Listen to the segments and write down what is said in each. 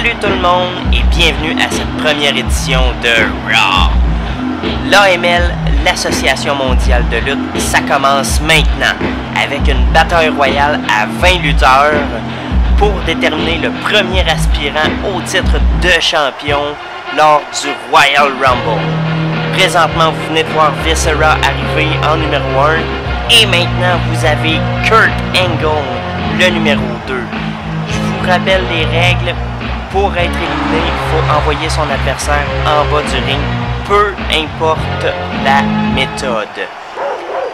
Salut tout le monde et bienvenue à cette première édition de Raw. L'AML, l'Association mondiale de lutte, ça commence maintenant avec une bataille royale à 20 lutteurs pour déterminer le premier aspirant au titre de champion lors du Royal Rumble. Présentement, vous venez de voir Viscera arriver en numéro 1 et maintenant vous avez Kurt Angle, le numéro 2. Je vous rappelle les règles. Pour être éliminé, il faut envoyer son adversaire en bas du ring, peu importe la méthode.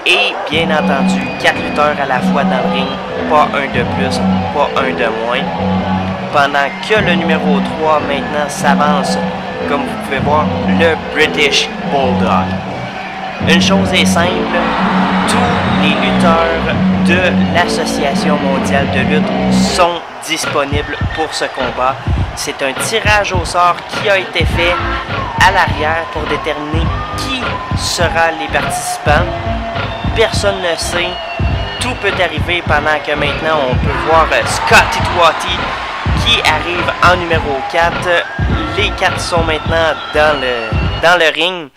Et bien entendu, 4 lutteurs à la fois dans le ring, pas un de plus, pas un de moins. Pendant que le numéro 3 maintenant s'avance, comme vous pouvez voir, le British Bulldog. Une chose est simple, tous les lutteurs de l'Association mondiale de lutte sont disponibles pour ce combat. C'est un tirage au sort qui a été fait à l'arrière pour déterminer qui sera les participants. Personne ne sait. Tout peut arriver pendant que maintenant on peut voir Scotty Twatty qui arrive en numéro 4. Les 4 sont maintenant dans le ring.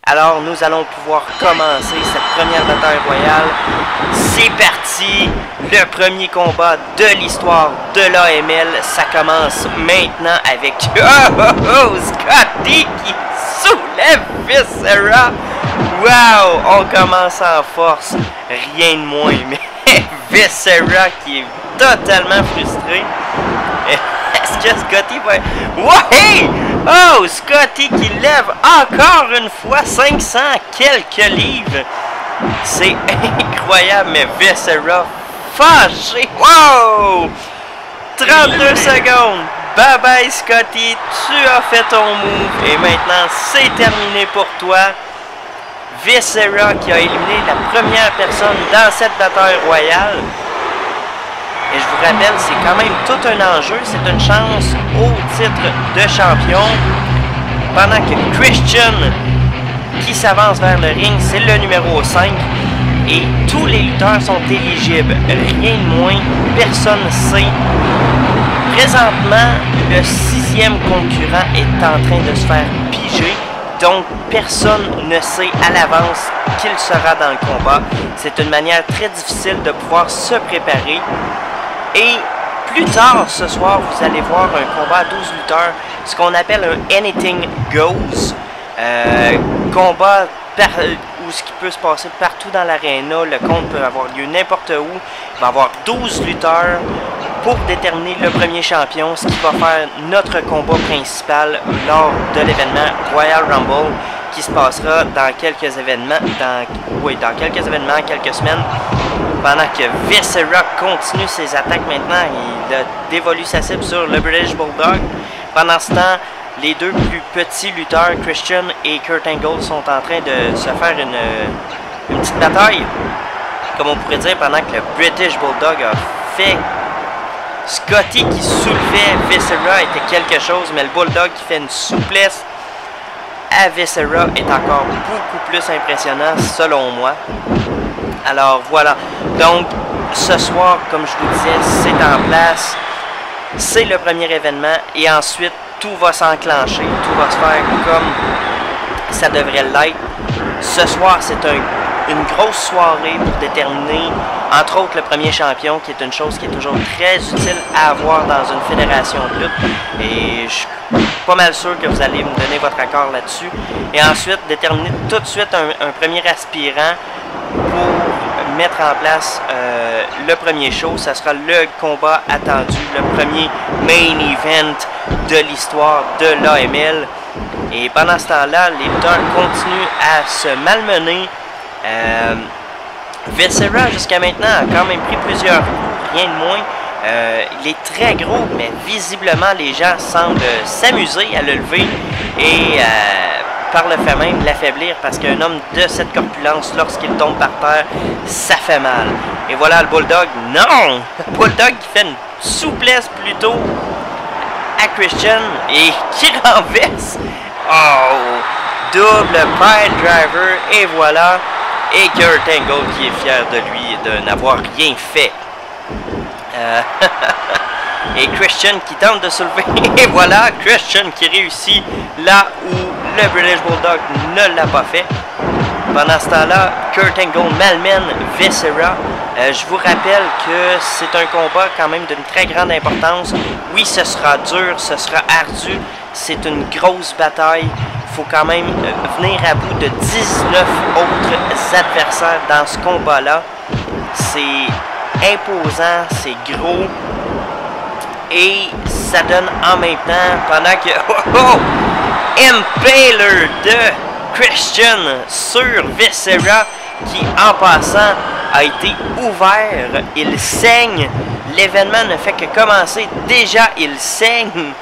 Alors nous allons pouvoir commencer cette première bataille royale. C'est parti! Le premier combat de l'histoire de l'AML. Ça commence maintenant avec Scotty qui soulève Viscera. Wow! On commence en force. Rien de moins. Mais Viscera qui est totalement frustré. Est-ce que Scotty va... Ouais! Oh! Scotty qui lève encore une fois 500 quelques livres. C'est incroyable, mais Viscera fâché. Wow! 32 secondes. Bye bye Scotty, tu as fait ton move. Et maintenant, c'est terminé pour toi. Viscera qui a éliminé la première personne dans cette bataille royale. Et je vous rappelle, c'est quand même tout un enjeu. C'est une chance au titre de champion. Pendant que Christian, qui s'avance vers le ring, c'est le numéro 5. Et tous les lutteurs sont éligibles. Rien de moins. Personne ne sait. Présentement, le 6e concurrent est en train de se faire piger. Donc, personne ne sait à l'avance qu'il sera dans le combat. C'est une manière très difficile de pouvoir se préparer. Et plus tard ce soir, vous allez voir un combat à 12 lutteurs, ce qu'on appelle un Anything Goes. Combat où ce qui peut se passer partout dans l'aréna. Le compte peut avoir lieu n'importe où. Il va y avoir 12 lutteurs pour déterminer le premier champion, ce qui va faire notre combat principal lors de l'événement Royal Rumble qui se passera dans quelques événements, quelques semaines. Pendant que Viscera continue ses attaques maintenant, il a dévolu sa cible sur le British Bulldog. Pendant ce temps, les deux plus petits lutteurs, Christian et Kurt Angle, sont en train de se faire une petite bataille. Comme on pourrait dire, pendant que le British Bulldog a fait Scotty qui soulevait Viscera était quelque chose, mais le Bulldog qui fait une souplesse à Viscera est encore beaucoup plus impressionnant selon moi. Alors voilà, donc ce soir, comme je vous disais, c'est en place, c'est le premier événement et ensuite tout va s'enclencher, tout va se faire comme ça devrait l'être. Ce soir, c'est une grosse soirée pour déterminer, entre autres, le premier champion, qui est une chose qui est toujours très utile à avoir dans une fédération de lutte. Et je suis pas mal sûr que vous allez me donner votre accord là-dessus. Et ensuite, déterminer tout de suite un premier aspirant pour mettre en place le premier show. Ça sera le combat attendu, le premier main event de l'histoire de l'AML. Et pendant ce temps-là, les lutteurs continuent à se malmener. Viscera jusqu'à maintenant a quand même pris plusieurs coups, rien de moins. Il est très gros, mais visiblement les gens semblent s'amuser à le lever et par le fait même l'affaiblir, parce qu'un homme de cette corpulence, lorsqu'il tombe par terre, ça fait mal. Et voilà le Bulldog, non! Le Bulldog qui fait une souplesse plutôt à Christian et qui renverse. Oh! Double pile driver et voilà. Et Kurt Angle qui est fier de lui de n'avoir rien fait. Et Christian qui tente de soulever. Et voilà, Christian qui réussit là où le British Bulldog ne l'a pas fait. Pendant ce temps-là, Kurt Angle malmène Viscera. Je vous rappelle que c'est un combat quand même d'une très grande importance. Oui, ce sera dur, ce sera ardu. C'est une grosse bataille. Il faut quand même venir à bout de 19 autres adversaires dans ce combat-là. C'est imposant, c'est gros. Et ça donne en même temps, pendant que... Impaler de Christian sur Viscera, qui en passant a été ouvert. Il saigne. L'événement ne fait que commencer. Déjà, il saigne.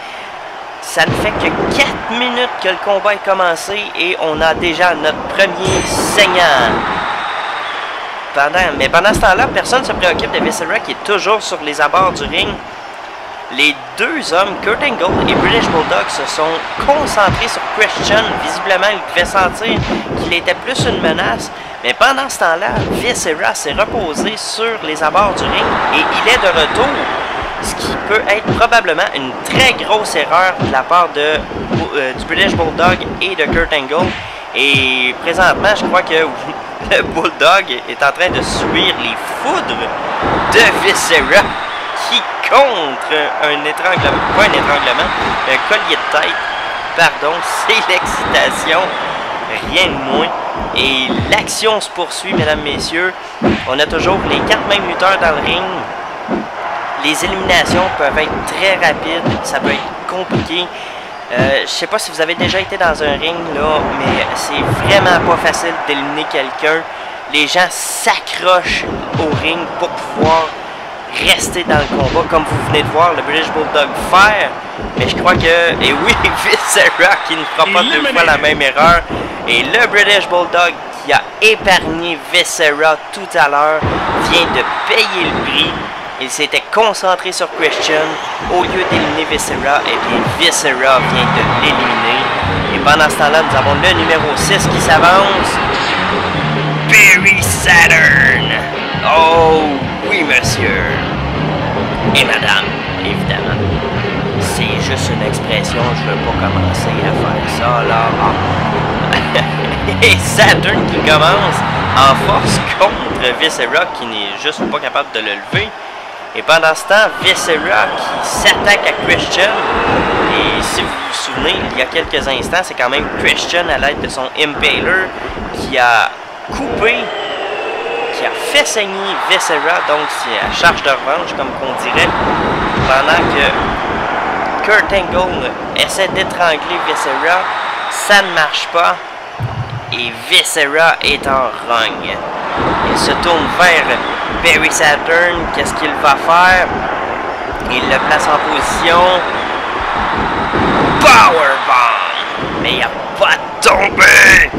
Ça ne fait que 4 minutes que le combat est commencé et on a déjà notre premier saignant. Mais pendant ce temps-là, personne ne se préoccupe de Viscera qui est toujours sur les abords du ring. Les deux hommes, Kurt Angle et British Bulldog, se sont concentrés sur Christian. Visiblement, ils pouvaient sentir qu'il était plus une menace. Mais pendant ce temps-là, Viscera s'est reposé sur les abords du ring et il est de retour. Ce qui peut être probablement une très grosse erreur de la part du British Bulldog et de Kurt Angle. Et présentement, je crois que le Bulldog est en train de subir les foudres de Viscera qui contre un étranglement, pas un étranglement, un collier de tête, pardon, c'est l'excitation, rien de moins. Et l'action se poursuit, mesdames, messieurs. On a toujours les 4 mêmes lutteurs dans le ring. Les éliminations peuvent être très rapides, ça peut être compliqué. Je sais pas si vous avez déjà été dans un ring, là, mais c'est vraiment pas facile d'éliminer quelqu'un. Les gens s'accrochent au ring pour pouvoir rester dans le combat, comme vous venez de voir le British Bulldog faire. Mais je crois que, et oui, Viscera qui ne fera pas deux fois la même erreur. Et le British Bulldog qui a épargné Viscera tout à l'heure vient de payer le prix. Il s'était concentré sur Christian au lieu d'éliminer Viscera. Et bien Viscera vient de l'éliminer. Et pendant ce temps-là, nous avons le numéro 6 qui s'avance. Perry Saturn. Oh oui, monsieur. Et madame, évidemment. C'est juste une expression, je veux pas commencer à faire ça, là. Ah. Et Saturn qui commence en force contre Viscera qui n'est juste pas capable de le lever. Et pendant ce temps, Viscera qui s'attaque à Christian. Et si vous vous souvenez, il y a quelques instants, c'est quand même Christian à l'aide de son Impaler qui a coupé, qui a fait saigner Viscera. Donc c'est à charge de revanche, comme qu'on dirait. Pendant que Kurt Angle essaie d'étrangler Viscera, ça ne marche pas. Et Viscera est en rogne. Il se tourne vers Perry Saturn. Qu'est-ce qu'il va faire? Il le place en position. Powerbomb! Mais il n'a pas tombé!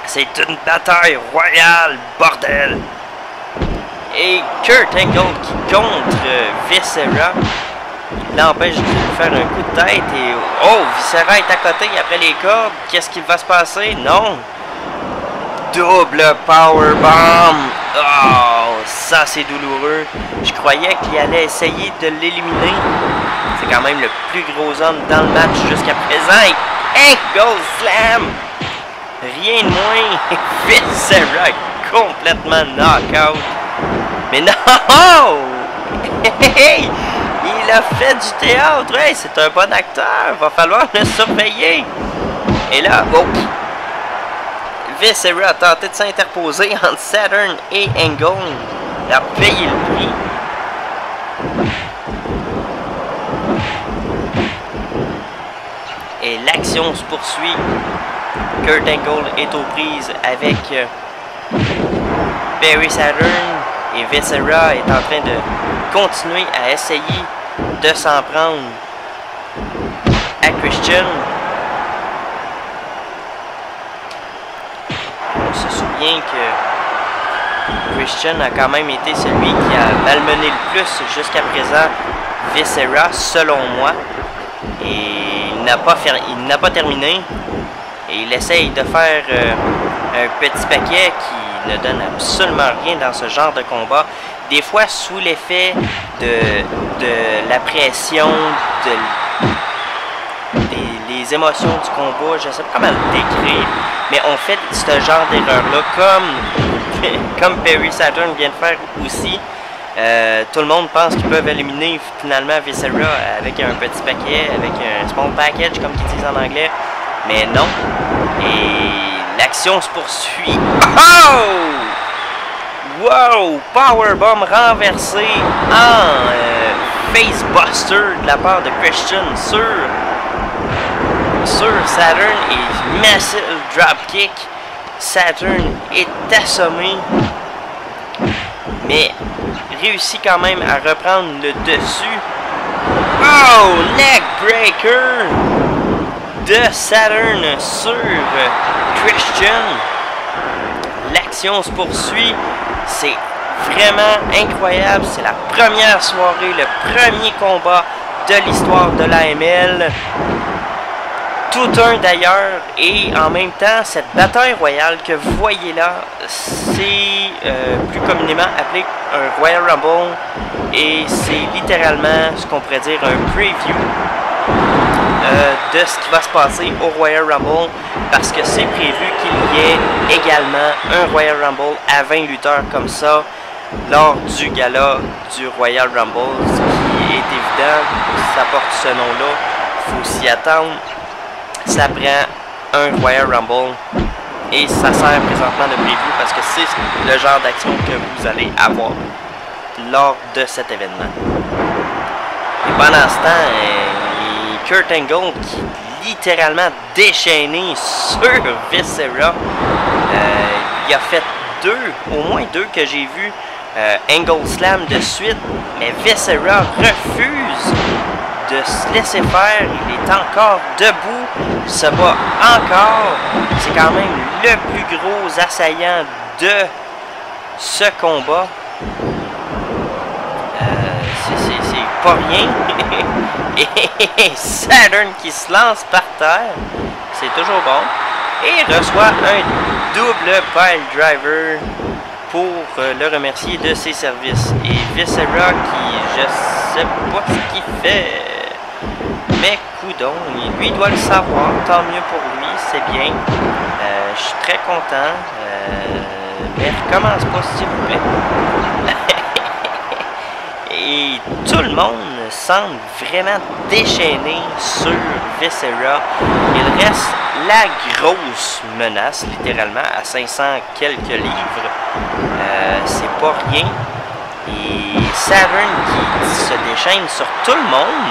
C'est une bataille royale, bordel! Et Kurt Angle qui contre Viscera l'empêche de faire un coup de tête. Et oh, Viscera est à côté après les cordes. Qu'est-ce qu'il va se passer? Non! Double powerbomb. Oh, ça c'est douloureux. Je croyais qu'il allait essayer de l'éliminer. C'est quand même le plus gros homme dans le match jusqu'à présent. Et Angle Slam. Rien de moins. Viscera est complètement knockout. Mais non! Hey! Il a fait du théâtre. Hey, c'est un bon acteur. Va falloir le surveiller. Et là, oh! Viscera a tenté de s'interposer entre Saturn et Angle. Il a payé le prix. Et l'action se poursuit. Kurt Angle est aux prises avec Perry Saturn. Et Viscera est en train de continuer à essayer de s'en prendre à Christian. On se souvient que Christian a quand même été celui qui a malmené le plus jusqu'à présent Viscera, selon moi. Et il n'a pas terminé. Et il essaye de faire un petit paquet qui il ne donne absolument rien dans ce genre de combat. Des fois, sous l'effet de la pression, des émotions du combat, je sais pas comment le décrire, mais on fait ce genre d'erreur-là, comme Perry Saturn vient de faire aussi. Tout le monde pense qu'ils peuvent éliminer finalement Viscera avec un petit paquet, avec un small package, comme ils disent en anglais. Mais non. Et l'action se poursuit. Oh! Wow! Powerbomb renversé en facebuster de la part de Christian sur Saturn et massive dropkick. Saturn est assommé, mais réussit quand même à reprendre le dessus. Oh! Neckbreaker de Saturn sur Christian. L'action se poursuit. C'est vraiment incroyable. C'est la première soirée, le premier combat de l'histoire de l'AML. Tout un d'ailleurs. Et en même temps, cette bataille royale que vous voyez là, c'est plus communément appelé un Royal Rumble. Et c'est littéralement ce qu'on pourrait dire un preview de ce qui va se passer au Royal Rumble, parce que c'est prévu qu'il y ait également un Royal Rumble à 20 lutteurs comme ça lors du gala du Royal Rumble, ce qui est évident, ça porte ce nom-là, il faut s'y attendre. Ça prend un Royal Rumble et ça sert présentement de preview parce que c'est le genre d'action que vous allez avoir lors de cet événement. Et pendant ce temps, Kurt Angle qui littéralement déchaîné sur Viscera. Il a fait au moins deux que j'ai vu Angle Slam de suite, mais Viscera refuse de se laisser faire. Il est encore debout, se bat encore. C'est quand même le plus gros assaillant de ce combat. C'est pas rien. Et Saturn qui se lance par terre, c'est toujours bon, et reçoit un double pile driver pour le remercier de ses services. Et Viscera qui, je sais pas ce qu'il fait, mais coudon, lui doit le savoir, tant mieux pour lui, c'est bien. Je suis très content, mais recommence pas s'il vous plaît. Et tout le monde semble vraiment déchaîné sur Viscera. Il reste la grosse menace, littéralement, à 500 quelques livres. C'est pas rien. Et Saturn qui se déchaîne sur tout le monde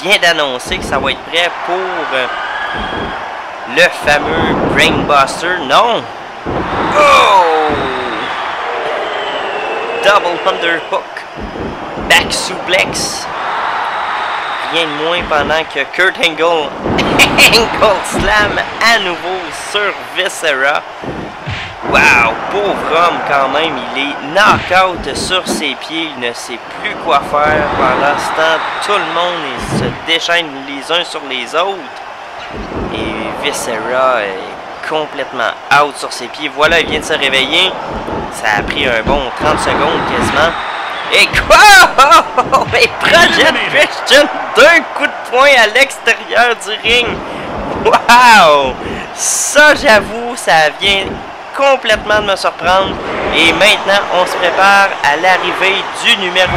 vient d'annoncer que ça va être prêt pour le fameux Brainbuster. Non! Oh! Double underhook, back suplex, rien de moins pendant que Kurt Angle Angle Slam à nouveau sur Viscera. Wow, pauvre homme quand même, il est knock-out sur ses pieds, il ne sait plus quoi faire. Pendant ce temps, tout le monde se déchaîne les uns sur les autres. Et Viscera est complètement out sur ses pieds. Voilà, il vient de se réveiller. Ça a pris un bon 30 secondes quasiment. Et quoi? Il projette Christian d'un coup de poing à l'extérieur du ring. Wow! Ça, j'avoue, ça vient complètement de me surprendre. Et maintenant, on se prépare à l'arrivée du numéro